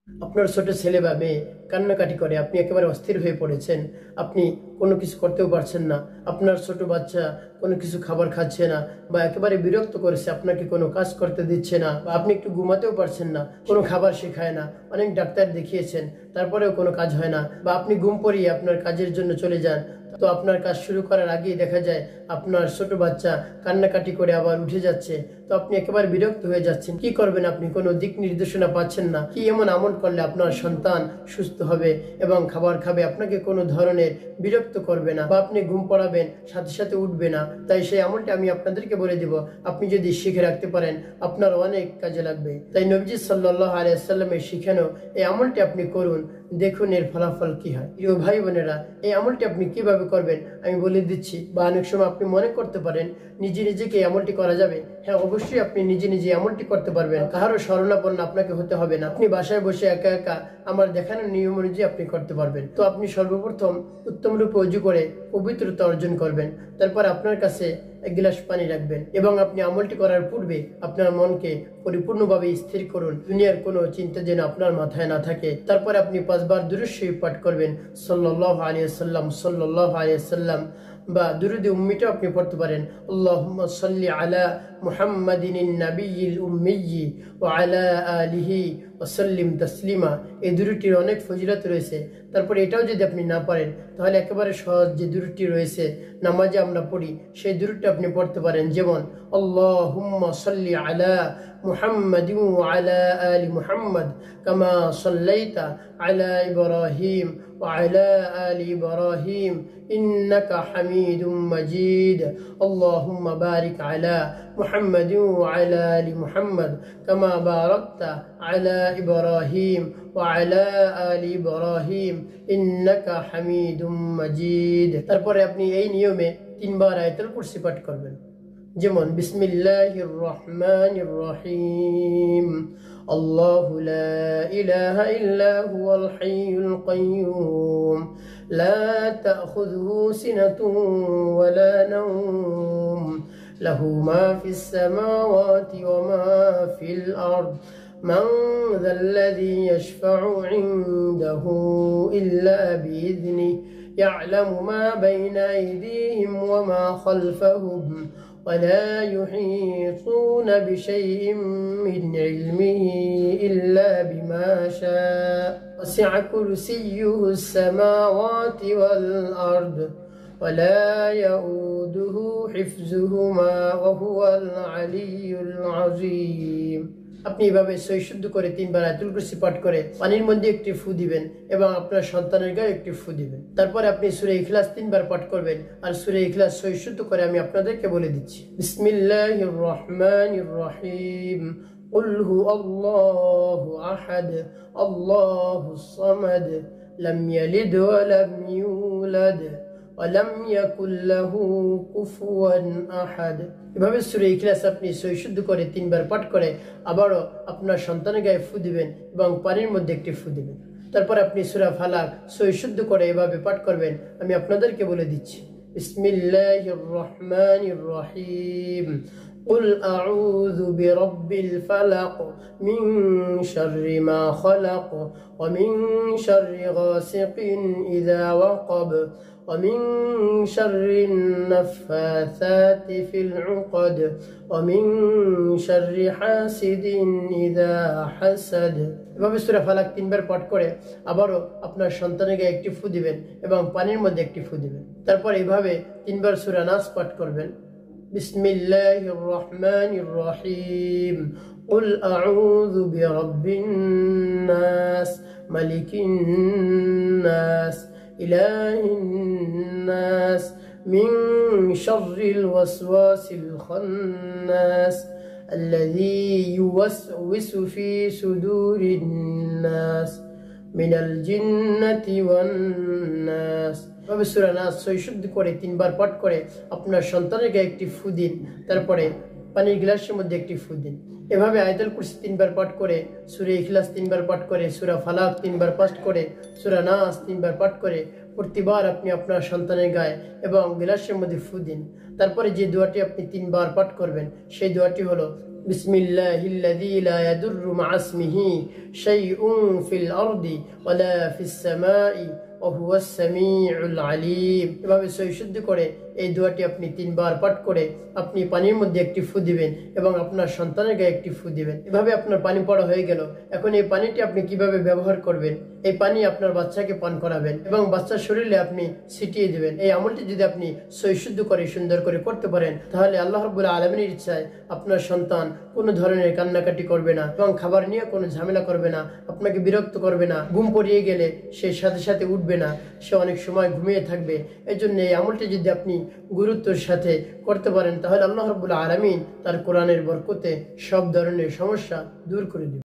আপনার ছোট ছেলে বা মেয়ে কান্নাকাটি করে, আপনি একেবারে অস্থির হয়ে পড়েছেন, আপনি কোনো কিছু করতেও পারছেন না, আপনার ছোট বাচ্চা কোনো কিছু খাবার খাচ্ছে না বা একেবারে বিরক্ত করেছে, আপনাকে কোনো কাজ করতে দিচ্ছে না, বা আপনি একটু ঘুমাতেও পারছেন না, কোনো খাবার শেখায় না, অনেক ডাক্তার দেখিয়েছেন তারপরেও কোনো কাজ হয় না, বা আপনি ঘুম পড়িয়ে আপনার কাজের জন্য চলে যান, তো আপনার কাজ শুরু করার আগেই দেখা যায় আপনার ছোট বাচ্চা কান্নাকাটি করে আবার উঠে যাচ্ছে, তো আপনি একেবারে বিরক্ত হয়ে যাচ্ছেন। কি করবেন? আপনি কোনো দিক নির্দেশনা পাচ্ছেন না। কি এমন আমল করলে আপনার সন্তান সুস্থ হবে এবং খাবার খাবে, আপনাকে কোনো ধরনের বিরক্ত করবে না, বা আপনি ঘুম পড়াবেন সাথে সাথে উঠবে না? তাই সেই আমলটা আমি আপনাদেরকে বলে দিব, আপনি যদি শিখে রাখতে পারেন আপনার অনেক কাজে লাগবে। তাই নবীজি সাল্লাল্লাহু আলাইহি ওয়াসাল্লামের শিখানো এই আমলটি আপনি করুন, দেখুন এর ফলাফল কি হয়। প্রিয় ভাই বোনেরা, এই আমলটি আপনি কিভাবে করবেন আমি বলে দিচ্ছি। বা অনেক সময় আপনি মনে করতে পারেন নিজে নিজেকে আমলটি করা যাবে। হ্যাঁ, অবশ্যই আপনি নিজে নিজে আমলটি করতে পারবেন, কারো শরণাপন্ন আপনাকে হতে হবে না। আপনি বাসায় বসে একা একা আমার দেখানো নিয়ম অনুযায়ী আপনি করতে পারবেন। তো আপনি সর্বপ্রথম উত্তম রূপে ওযু করে পবিত্রতা অর্জন করবেন, তারপর আপনার কাছে এক গ্লাস পানি রাখবেন এবং আপনি আমলটি করার পূর্বে আপনার মনকে পরিপূর্ণভাবে স্থির করুন, দুনিয়ার কোনো চিন্তা যেন আপনার মাথায় না থাকে। তারপরে আপনি 5 বার দুরূদ শরীফ পাঠ করবেন, সাল্লাল্লাহু আলাইহি ওয়াসাল্লাম সাল্লাল্লাহু আলাইহি ওয়াসাল্লাম, বা দুরুদে উম্মিটাও আপনি পড়তে পারেন, আল্লাহুম্মা সাল্লি আলা মুহাম্মাদিনিন নাবিয়্যিল উম্মিয়্যি ওয়া আলা আলিহি ওয়া সাল্লিম তাসলিমা। এই দুরুদটির অনেক ফজিলত রয়েছে। তারপরে এটাও যদি আপনি না পারেন তাহলে একেবারে সহজ যে দুরুদটি রয়েছে নামাজে আমরা পড়ি, সেই দুরুদটা আপনি পড়তে পারেন, যেমন আল্লাহুম্মা সাল্লি আলা মুহাম্মাদিন ওয়া আলা আলি মুহাম্মাদ কামা সাল্লাইতা আলা ইব্রাহিম ওয়া আলা আলি ইব্রাহিম ইন্নাকা হামিদুম মাজিদ। আল্লাহুম্মা বারিক আলা মুহাম্মাদিন ওয়া আলা আলি মুহাম্মাদ কামা বারাকতা আলা ইব্রাহিম ওয়া আলা আলি ইব্রাহিম ইন্নাকা হামিদুম মাজিদ। তারপরে আপনি এই নিয়মে 3 বার আয়াতুল কুরসি পাঠ করবেন, যেমন বিসমিল্লাহির রহমানির রহিম, আল্লাহু লা ইলাহা ইল্লা হুয়াল হাইয়ুল কাইয়্যুম লা তাখুযুহু সিনাতুন ওয়া লা নাওম লাহু মা ফিস সামাওয়াতি ওয়া মা ফিল আরদ من ذا الذي يشفع عنده إلا بإذنه يعلم ما بين أيديهم وما خلفهم ولا يحيطون بشيء من علمه إلا بما شاء وسع كرسيه السماوات والأرض ولا يؤوده حفظهما وهو العلي العظيم। আপনি এভাবে সই শুদ্ধ করে 3 বার আয়াতুল কুরসি পাঠ করে পানির মধ্যে একটি ফু দিবেন এবং আপনার সন্তানের গায়ে একটি ফু দিবেন। তারপরে আপনি সূরা ইখলাস 3 বার পাঠ করবেন। আর সূরা ইখলাস সই শুদ্ধ করে আমি আপনাদেরকে বলে দিচ্ছি, বিসমিল্লাহির রহমানির রহিম, কুল হুয়াল্লাহু আহাদ আল্লাহুস সামাদ লাম ইয়ালিদ ওয়া লাম ইউলাদ ওয়ালাম ইয়াকুল লাহু কুফুয়ান আহাদ। এভাবে সূরা ইখলাস আপনি সই শুদ্ধ করে 3 বার পাঠ করে আবারও আপনার সন্তানের গায়ে ফু দিবেন এবং পানির মধ্যে একটি ফু দিবেন। তারপর আপনি সূরা ফালাক সই শুদ্ধ করে এভাবে পাঠ করবেন, আমি আপনাদেরকে বলে দিচ্ছি, বিসমিল্লাহির রহমানির রহিম, কুল আউযু বিরাব্বিল ফালাক মিন শাররি মা খালাক ওয়া মিন শাররি গাসিকিন ইযা ওয়াকাব ومن شر النفاثات في العقد ومن شر حاسد إذا حسد। এভাবে সূরা ফালাক 3 বার পাঠ করে আবারও আপনার সন্তানের গায়ে একটি ফু দিবেন এবং পানির মধ্যে একটি ফু দিবেন। তারপর এইভাবে 3 বার সূরা নাস পাঠ করবেন, বিসমিল্লাহির রহমানির রহিম, কুল আউযু বিরাব্বিন নাস মালিকিন নাস إله الناس من شر الوسواس الخناس الذي يوسوس في صدور الناس من الجنة والناس। সূরা নাস সই শুদ্ধ করে 3 বার পাঠ করে আপনার সন্তানের গায়ে একটি ফু দিন, তারপরে পানির গ্লাসের মধ্যে একটি ফু দিন। এভাবে আয়াতুল কুরসি 3 বার পাঠ করে, সূরা ইখলাস 3 বার পাঠ করে, সূরা ফালাক 3 বার পাঠ করে, সূরা নাস 3 বার পাঠ করে প্রতিবার আপনি আপনার সন্তানের গায়ে এবং গ্লাসের মধ্যে ফু দিন। তারপরে যে দোয়াটি আপনি 3 বার পাঠ করবেন সেই দোয়াটি হলো, বিসমিল্লাহিল্লাযী লা ইয়াদুররু মা ইসমিহি শাইউন ফিল আরদি ওয়ালা ফিস সামাই ওয়া হুয়াস সামিউল আলিম। এভাবে সহিশুদ্ধ করে এই দোয়াটি আপনি 3 বার পাঠ করে আপনি পানির মধ্যে একটি ফু দিবেন এবং আপনার সন্তানের গায়ে একটি ফু দিবেন। এভাবে আপনার পানি পড়া হয়ে গেল। এখন এই পানিটি আপনি কিভাবে ব্যবহার করবেন? এই পানি আপনার বাচ্চাকে পান করাবেন এবং বাচ্চার শরীরে আপনি ছিটিয়ে দিবেন। এই আমলটি যদি আপনি সহিশুদ্ধ করে সুন্দর করে করতে পারেন, তাহলে আল্লাহ রাব্বুল আলামিনের ইচ্ছায় আপনার সন্তান কোনো ধরনের কান্নাকাটি করবে না এবং খাবার নিয়ে কোনো ঝামেলা করবে না, আপনাকে বিরক্ত করবে না। ঘুম পড়িয়ে গেলে সে সাথে সাথে উঠবে না, সে অনেক সময় ঘুমিয়ে থাকবে। এই জন্য এই আমলটি যদি আপনি গুরুত্বের সাথে করতে পারেন, তাহলে আল্লাহ রাব্বুল আলামিন তার কোরআনের বরকতে সব ধরনের সমস্যা দূর করে দিবেন।